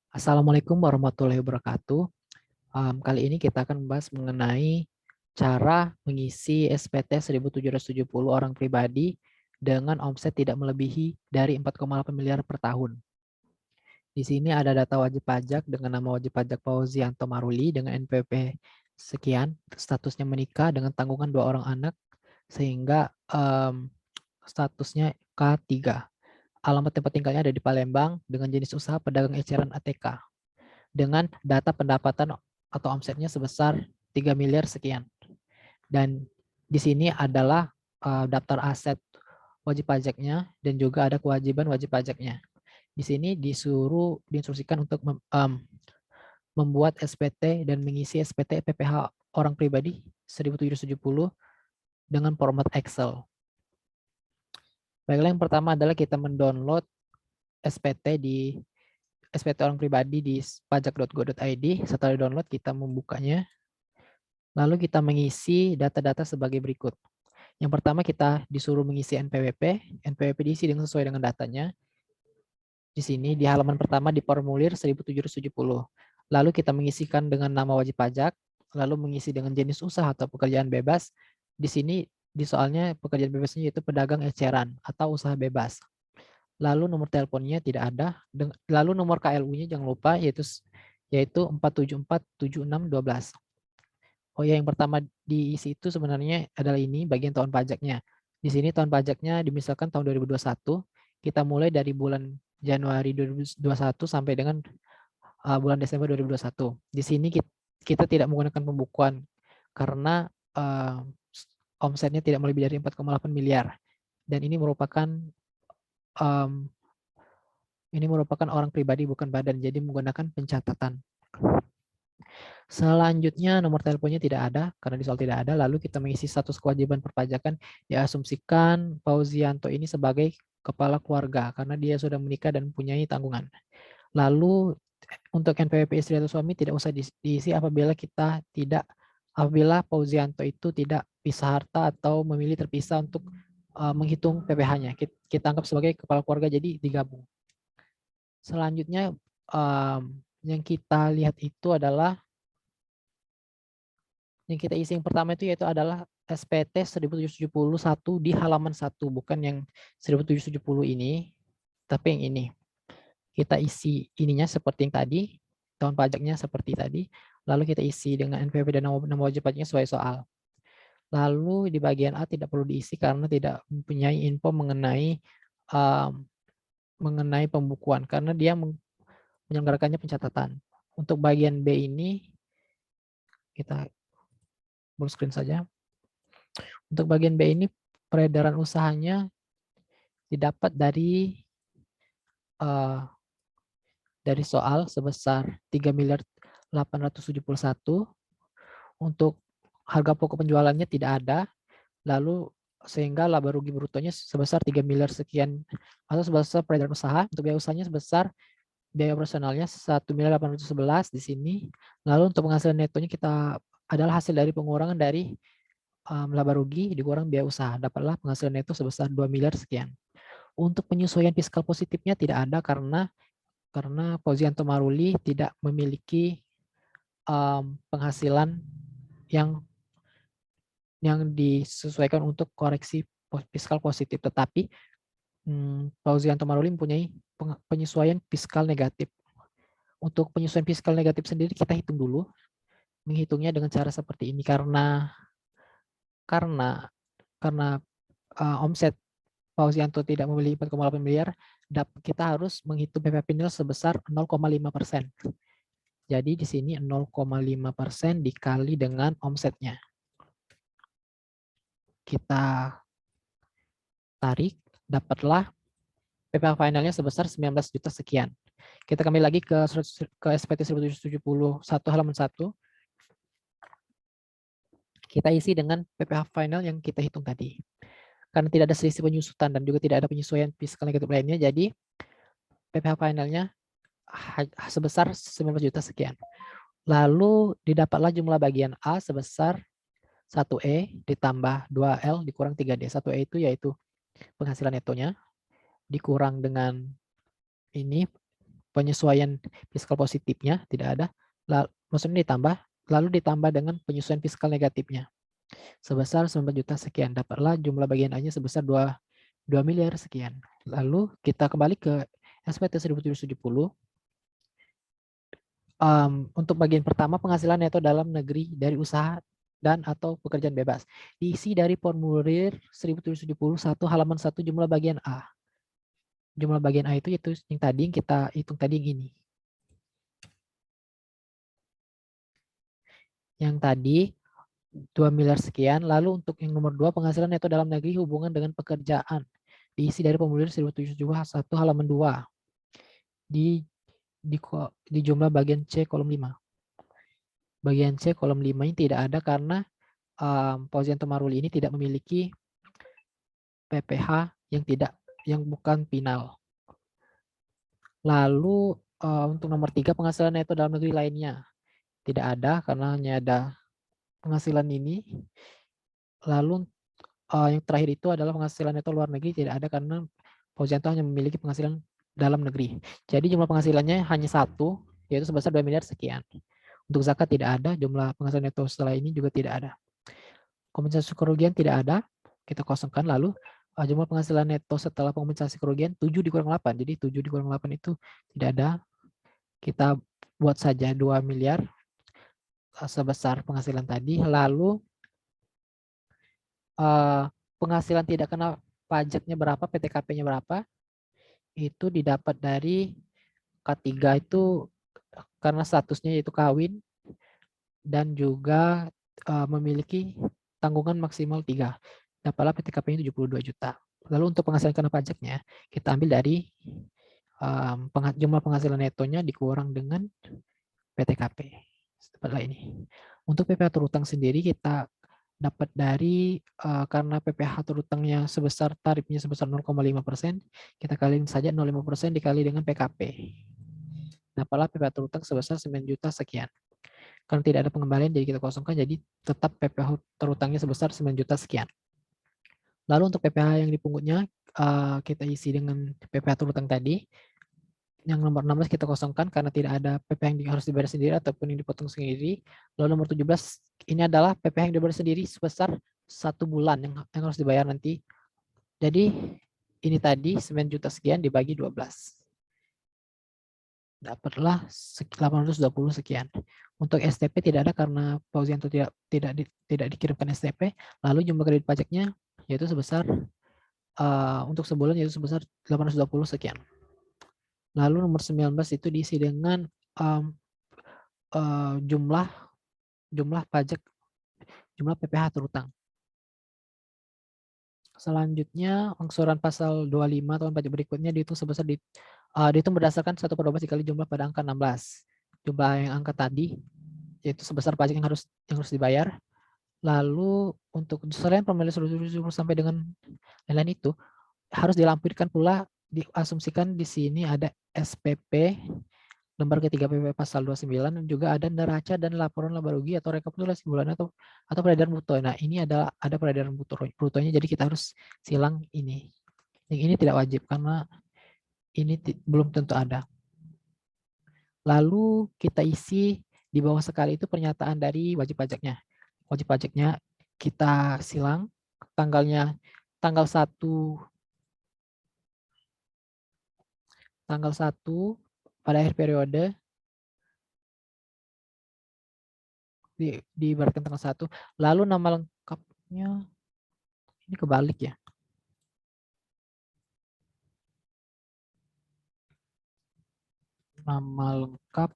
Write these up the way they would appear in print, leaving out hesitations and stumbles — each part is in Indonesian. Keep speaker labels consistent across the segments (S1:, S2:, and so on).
S1: Assalamualaikum warahmatullahi wabarakatuh. Kali ini kita akan membahas mengenai cara mengisi SPT 1.770 orang pribadi dengan omset tidak melebihi dari 4,8 miliar per tahun. Di sini ada data wajib pajak dengan nama wajib pajak Fauzianto Maruli dengan NPWP sekian, statusnya menikah dengan tanggungan 2 orang anak, sehingga statusnya K3. Alamat tempat tinggalnya ada di Palembang dengan jenis usaha pedagang eceran ATK. Dengan data pendapatan atau omsetnya sebesar 3 miliar sekian. Dan di sini adalah daftar aset wajib pajaknya dan juga ada kewajiban wajib pajaknya. Di sini diinstruksikan untuk membuat SPT dan mengisi SPT PPh orang pribadi 1.770 dengan format Excel. Baiklah, yang pertama adalah kita mendownload SPT di SPT orang pribadi di pajak.go.id. Setelah download, kita membukanya. Lalu kita mengisi data-data sebagai berikut. Yang pertama kita disuruh mengisi NPWP. NPWP diisi sesuai dengan datanya. Di sini di halaman pertama di formulir 1.770. Lalu kita mengisikan dengan nama wajib pajak. Lalu mengisi dengan jenis usaha atau pekerjaan bebas. Di sini di soalnya pekerjaan bebasnya yaitu pedagang eceran atau usaha bebas. Lalu nomor teleponnya tidak ada. Lalu nomor KLU-nya jangan lupa yaitu 4747612. Oh ya, yang pertama diisi itu sebenarnya adalah ini bagian tahun pajaknya. Di sini tahun pajaknya dimisalkan tahun 2021. Kita mulai dari bulan Januari 2021 sampai dengan bulan Desember 2021. Di sini kita tidak menggunakan pembukuan karena omsetnya tidak melebihi dari 4,8 miliar. Dan ini merupakan orang pribadi bukan badan, jadi menggunakan pencatatan. Selanjutnya nomor teleponnya tidak ada karena di soal tidak ada. Lalu kita mengisi status kewajiban perpajakan. Diasumsikan Fauzianto ini sebagai kepala keluarga karena dia sudah menikah dan mempunyai tanggungan. Lalu untuk NPWP istri atau suami tidak usah diisi apabila Fauzianto itu tidak pisah harta atau memilih terpisah untuk menghitung PPh-nya. Kita anggap sebagai kepala keluarga jadi digabung. Selanjutnya yang kita lihat itu adalah yang kita isi yang pertama itu yaitu adalah SPT 1.771 di halaman 1, bukan yang 1.770 ini, tapi yang ini. Kita isi ininya seperti yang tadi, tahun pajaknya seperti tadi, lalu kita isi dengan NPWP dan nama wajib pajaknya sesuai soal. Lalu di bagian A tidak perlu diisi karena tidak mempunyai info mengenai pembukuan, karena dia menyelenggarakannya pencatatan. Untuk bagian B ini, kita full screen saja. Untuk bagian B ini peredaran usahanya didapat dari soal sebesar 3.871. Untuk harga pokok penjualannya tidak ada, lalu sehingga laba rugi brutonya sebesar 3 miliar sekian atau sebesar peredaran usaha. Untuk biaya usahanya sebesar biaya operasionalnya 1.811 di sini. Lalu untuk penghasilan netonya kita adalah hasil dari pengurangan dari laba rugi dikurang biaya usaha, dapatlah penghasilan neto sebesar 2 miliar sekian. Untuk penyesuaian fiskal positifnya tidak ada karena Fauzianto Maruli tidak memiliki penghasilan yang disesuaikan untuk koreksi fiskal positif, tetapi Fauzianto Maruli mempunyai penyesuaian fiskal negatif. Untuk penyesuaian fiskal negatif sendiri kita hitung dulu, menghitungnya dengan cara seperti ini karena omset Fauzianto tidak memiliki 4,8 miliar, kita harus menghitung PPh nil sebesar 0,5%. Jadi di sini 0,5% dikali dengan omsetnya. Kita tarik, dapatlah PPh finalnya sebesar 19 juta sekian. Kita kembali lagi ke SPT 1.771 halaman 1. Kita isi dengan PPh final yang kita hitung tadi. Karena tidak ada selisih penyusutan dan juga tidak ada penyesuaian fiskal negatif lainnya, jadi PPh finalnya sebesar 19 juta sekian. Lalu didapatlah jumlah bagian A sebesar 1E ditambah 2L dikurang 3D. 1E itu yaitu penghasilan netonya dikurang dengan ini penyesuaian fiskal positifnya tidak ada, maksudnya ditambah, lalu ditambah dengan penyesuaian fiskal negatifnya sebesar 9 juta sekian. Dapatlah jumlah bagian A-nya sebesar 2 miliar sekian. Lalu kita kembali ke SPT 1770. Untuk bagian pertama, penghasilan neto dalam negeri dari usaha dan atau pekerjaan bebas. Diisi dari formulir 1771 halaman 1 jumlah bagian A. Jumlah bagian A itu yang tadi yang kita hitung tadi yang ini. Yang tadi 2 miliar sekian. Lalu untuk yang nomor 2, penghasilan neto dalam negeri hubungan dengan pekerjaan. Diisi dari formulir 1771 halaman 2. Di jumlah bagian C kolom 5. Bagian C kolom 5 ini tidak ada karena Fauzianto Maruli ini tidak memiliki PPh yang bukan final. Lalu untuk nomor 3, penghasilan neto dalam negeri lainnya. Tidak ada karena hanya ada penghasilan ini. Lalu yang terakhir itu adalah penghasilan neto luar negeri, tidak ada karena Fauzianto hanya memiliki penghasilan dalam negeri. Jadi jumlah penghasilannya hanya 1, yaitu sebesar 2 miliar sekian. Untuk zakat tidak ada, jumlah penghasilan neto setelah ini juga tidak ada. Kompensasi kerugian tidak ada, kita kosongkan. Lalu jumlah penghasilan neto setelah kompensasi kerugian 7 dikurang 8. Jadi 7 dikurang 8 itu tidak ada. Kita buat saja 2 miliar sebesar penghasilan tadi. Lalu penghasilan tidak kena pajaknya berapa, PTKP-nya berapa, itu didapat dari K3 itu karena statusnya yaitu kawin dan juga memiliki tanggungan maksimal 3. Dapatlah PTKP-nya 72 juta. Lalu untuk penghasilan kena pajaknya, kita ambil dari jumlah penghasilan netonya dikurang dengan PTKP. Seperti ini. Untuk PPh terutang sendiri kita dapat dari karena PPh terutangnya sebesar tarifnya sebesar 0,5%, kita kaliin saja 0,5% dikali dengan PKP. Dapatlah PPh terutang sebesar 9 juta sekian. Karena tidak ada pengembalian jadi kita kosongkan, jadi tetap PPh terutangnya sebesar 9 juta sekian. Lalu untuk PPh yang dipungutnya kita isi dengan PPh terutang tadi. Yang nomor 16 kita kosongkan karena tidak ada PPh yang harus dibayar sendiri ataupun yang dipotong sendiri. Lalu nomor 17 ini adalah PPh yang dibayar sendiri sebesar 1 bulan yang harus dibayar nanti. Jadi ini tadi 9 juta sekian dibagi 12. Dapatlah 820 sekian. Untuk STP tidak ada karena Fauzianto tidak dikirimkan STP. Lalu jumlah kredit pajaknya yaitu sebesar untuk sebulan yaitu sebesar 820 sekian. Lalu nomor 19 itu diisi dengan jumlah pajak, jumlah PPh terutang. Selanjutnya angsuran pasal 25 tahun pajak berikutnya dihitung sebesar dihitung berdasarkan 1/12 dikali jumlah pada angka 16. Jumlah yang angka tadi yaitu sebesar pajak yang harus dibayar. Lalu untuk selain pemilihan 170 sampai dengan lain-lain itu harus dilampirkan pula, diasumsikan di sini ada SPP lembar ketiga PP pasal 29 dan juga ada neraca dan laporan laba rugi atau rekapitulasi bulanan atau peredaran bruto. Nah, ini ada peredaran brutonya, jadi kita harus silang ini. Yang ini tidak wajib karena ini belum tentu ada. Lalu kita isi di bawah sekali itu pernyataan dari wajib pajaknya. Wajib pajaknya kita silang tanggal 1 pada akhir periode diibaratkan tanggal 1. Lalu nama lengkapnya ini kebalik ya. Nama lengkap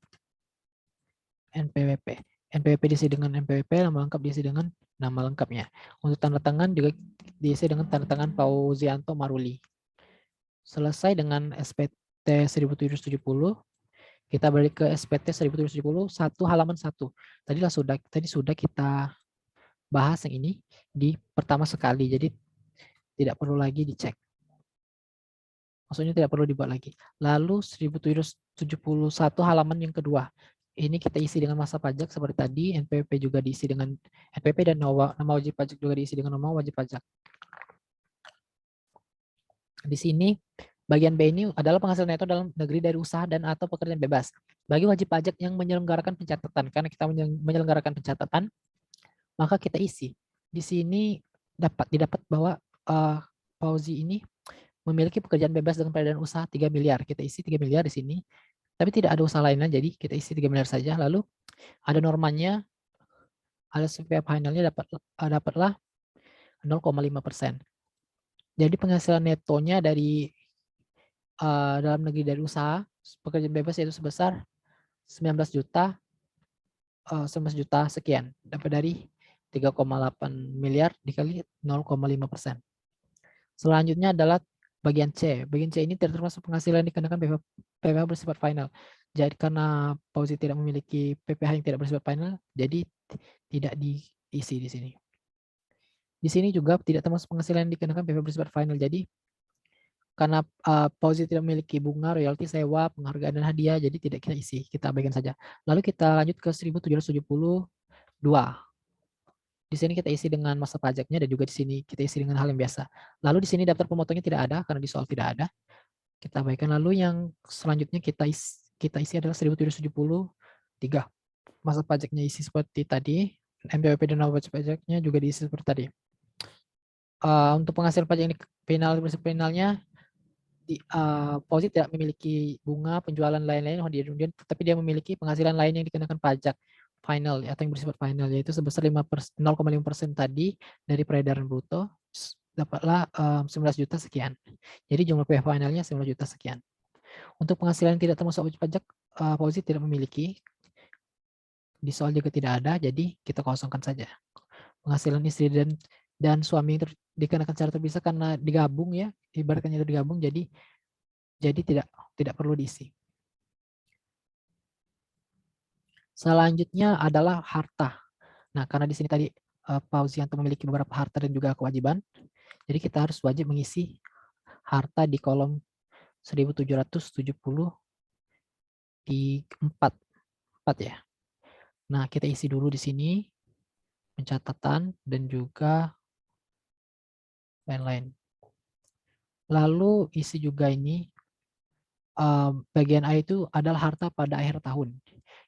S1: NPWP. NPWP diisi dengan NPWP, nama lengkap diisi dengan nama lengkapnya. Untuk tanda tangan juga diisi dengan tanda tangan Fauzianto Maruli. Selesai dengan SPT 1770, kita balik ke SPT 1770 halaman 1. Tadi sudah kita bahas yang ini di pertama sekali, jadi tidak perlu lagi dicek. Maksudnya tidak perlu dibuat lagi. Lalu 1771 halaman yang kedua. Ini kita isi dengan masa pajak seperti tadi, NPWP juga diisi dengan NPWP dan nama wajib pajak juga diisi dengan nama wajib pajak. Di sini Bagian B ini adalah penghasilan neto dalam negeri dari usaha dan atau pekerjaan bebas. Bagi wajib pajak yang menyelenggarakan pencatatan, karena kita menyelenggarakan pencatatan, maka kita isi. Di sini didapat bahwa Fauzi ini memiliki pekerjaan bebas dengan peredaran usaha 3 miliar. Kita isi 3 miliar di sini. Tapi tidak ada usaha lainnya, jadi kita isi 3 miliar saja. Lalu ada normanya, ada CPF finalnya dapatlah 0,5%. Jadi penghasilan netonya dari dalam negeri dari usaha pekerjaan bebas yaitu sebesar 19 juta 19 juta sekian, dapat dari 3,8 miliar dikali 0,5%. Selanjutnya adalah bagian C. Bagian C ini tidak termasuk penghasilan dikenakan PPh bersifat final. Jadi karena Fauzi tidak memiliki PPh yang tidak bersifat final, jadi tidak diisi di sini. Di sini juga tidak termasuk penghasilan yang dikenakan PPh bersifat final. Jadi karena Fauzi tidak memiliki bunga, royalti, sewa, penghargaan, dan hadiah, jadi tidak kita isi, kita abaikan saja. Lalu kita lanjut ke 1772. Di sini kita isi dengan masa pajaknya dan juga di sini kita isi dengan hal yang biasa. Lalu di sini daftar pemotongnya tidak ada karena di soal tidak ada. Kita abaikan. Lalu yang selanjutnya kita isi adalah 1773. Masa pajaknya isi seperti tadi. MPWP dan wajib pajaknya juga diisi seperti tadi. Untuk penghasilan pajak ini finalnya Fauzi tidak memiliki bunga, penjualan lain-lain, tapi dia memiliki penghasilan lain yang dikenakan pajak final atau yang bersifat final, yaitu sebesar 0,5% tadi dari peredaran bruto, dapatlah 19 juta sekian. Jadi jumlah PH finalnya 19 juta sekian. Untuk penghasilan yang tidak termasuk wajib pajak, Fauzi tidak memiliki. Di soal juga tidak ada, jadi kita kosongkan saja. Penghasilan istri dan suami dikenakan secara terpisah karena digabung ya, ibaratnya itu digabung, jadi tidak perlu diisi. Selanjutnya adalah harta. Nah, karena di sini tadi Fauzianto memiliki beberapa harta dan juga kewajiban, jadi kita harus wajib mengisi harta di kolom 1770 di 4 ya. Nah, kita isi dulu di sini pencatatan dan juga lain-lain. Lalu isi juga ini bagian A itu adalah harta pada akhir tahun.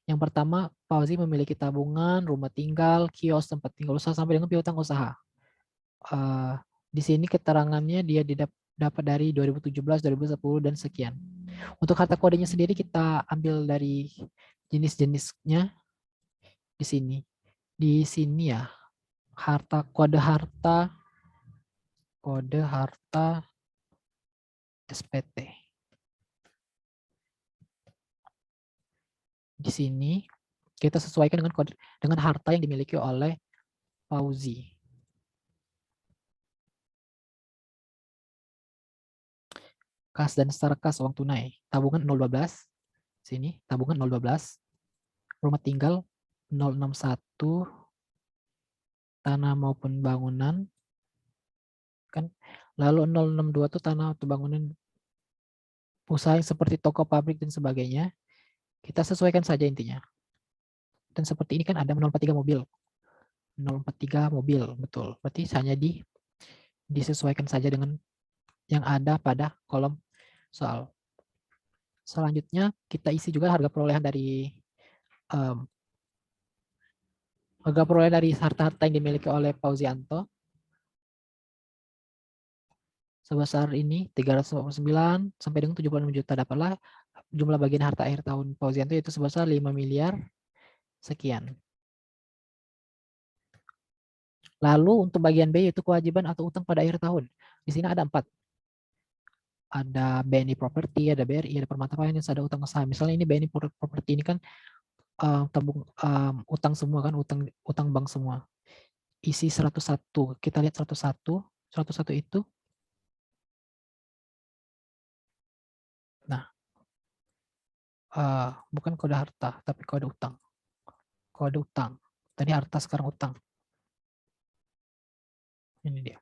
S1: Yang pertama, Fauzi memiliki tabungan, rumah tinggal, kios, tempat tinggal usaha sampai dengan piutang usaha. Di sini keterangannya dia dapat dari 2017, 2010 dan sekian. Untuk harta kodenya sendiri kita ambil dari jenis-jenisnya di sini. Di sini ya, kode harta SPT. Di sini kita sesuaikan dengan harta yang dimiliki oleh Fauzi. Kas dan setara kas uang tunai. Tabungan 012. Sini tabungan 012. Rumah tinggal 061. Tanah maupun bangunan. Kan. Lalu 062 itu tanah atau bangunan usaha yang seperti toko, pabrik dan sebagainya. Kita sesuaikan saja intinya. Dan seperti ini kan ada 043 mobil. 043 mobil, betul. Berarti hanya disesuaikan saja dengan yang ada pada kolom soal. Selanjutnya kita isi juga harga perolehan dari harta-harta yang dimiliki oleh Fauzianto. Sebesar ini 349 sampai dengan 76 juta, dapatlah jumlah bagian harta akhir tahun Fauzianto itu sebesar 5 miliar sekian. Lalu untuk bagian B yaitu kewajiban atau utang pada akhir tahun. Di sini ada 4. Ada BNI Property, ada BRI, ada Permata Finance, ada utang usaha. Misalnya ini BNI Property ini kan utang semua kan, utang bank semua. Isi 101. Kita lihat 101. 101 itu. Nah, bukan kode harta, tapi kode utang. Kode utang. Tadi harta, sekarang utang. Ini dia.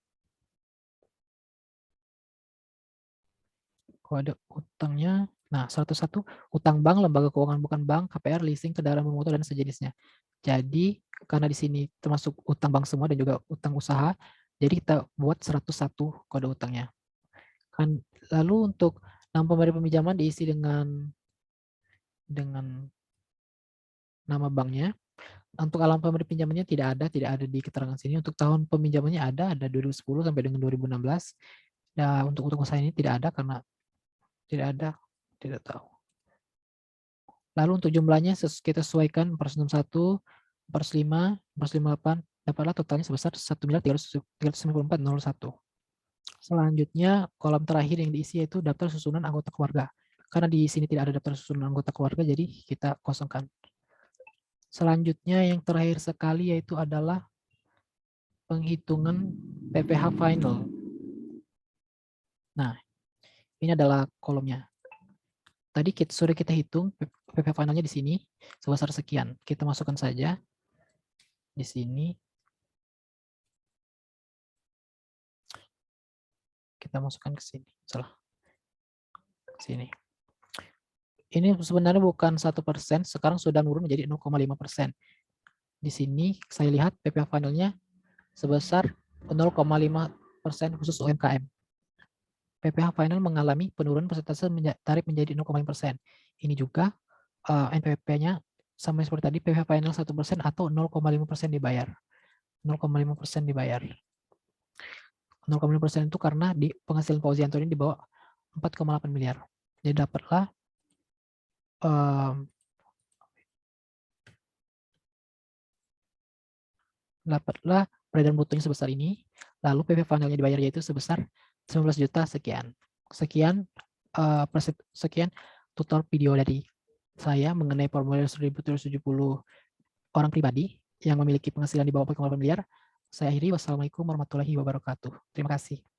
S1: Kode utangnya. Nah, 101 utang bank, lembaga keuangan bukan bank, KPR, leasing, kendaraan bermotor dan sejenisnya. Jadi karena di sini termasuk utang bank semua dan juga utang usaha, jadi kita buat 101 kode utangnya. Kan lalu untuk Nama pemberi peminjaman diisi dengan nama banknya. Untuk alamat pemberi pinjamannya tidak ada di keterangan sini. Untuk tahun peminjamannya ada 2010 sampai dengan 2016. Dan untuk usaha ini tidak ada karena tidak ada, tidak tahu. Lalu untuk jumlahnya kita sesuaikan 461, 405, 458, dapatlah totalnya sebesar 1.394.01. Selanjutnya kolom terakhir yang diisi yaitu daftar susunan anggota keluarga. Karena di sini tidak ada daftar susunan anggota keluarga, jadi kita kosongkan. Selanjutnya yang terakhir sekali yaitu adalah penghitungan PPh final. Nah, ini adalah kolomnya. Tadi sudah kita hitung PPh finalnya di sini sebesar sekian. Kita masukkan saja di sini. Kita masukkan ke sini. Salah. Sini. Ini sebenarnya bukan 1%, sekarang sudah menurun menjadi 0,5%. Di sini saya lihat PPh finalnya sebesar 0,5% khusus UMKM. PPh final mengalami penurunan persentase tarif menjadi 0,5%. Ini juga NPWP-nya sama seperti tadi, PPh final 1% atau 0,5% dibayar. 0,5% dibayar. 0,5% itu karena di penghasilan Fauzianto ini di bawah 4,8 miliar. Jadi dapatlah peredaran brutonya sebesar ini, lalu PPh finalnya dibayar yaitu sebesar 19 juta sekian. Sekian tutorial video dari saya mengenai formulir 1.770 orang pribadi yang memiliki penghasilan di bawah 4,8 miliar. Saya akhiri, wassalamualaikum warahmatullahi wabarakatuh. Terima kasih.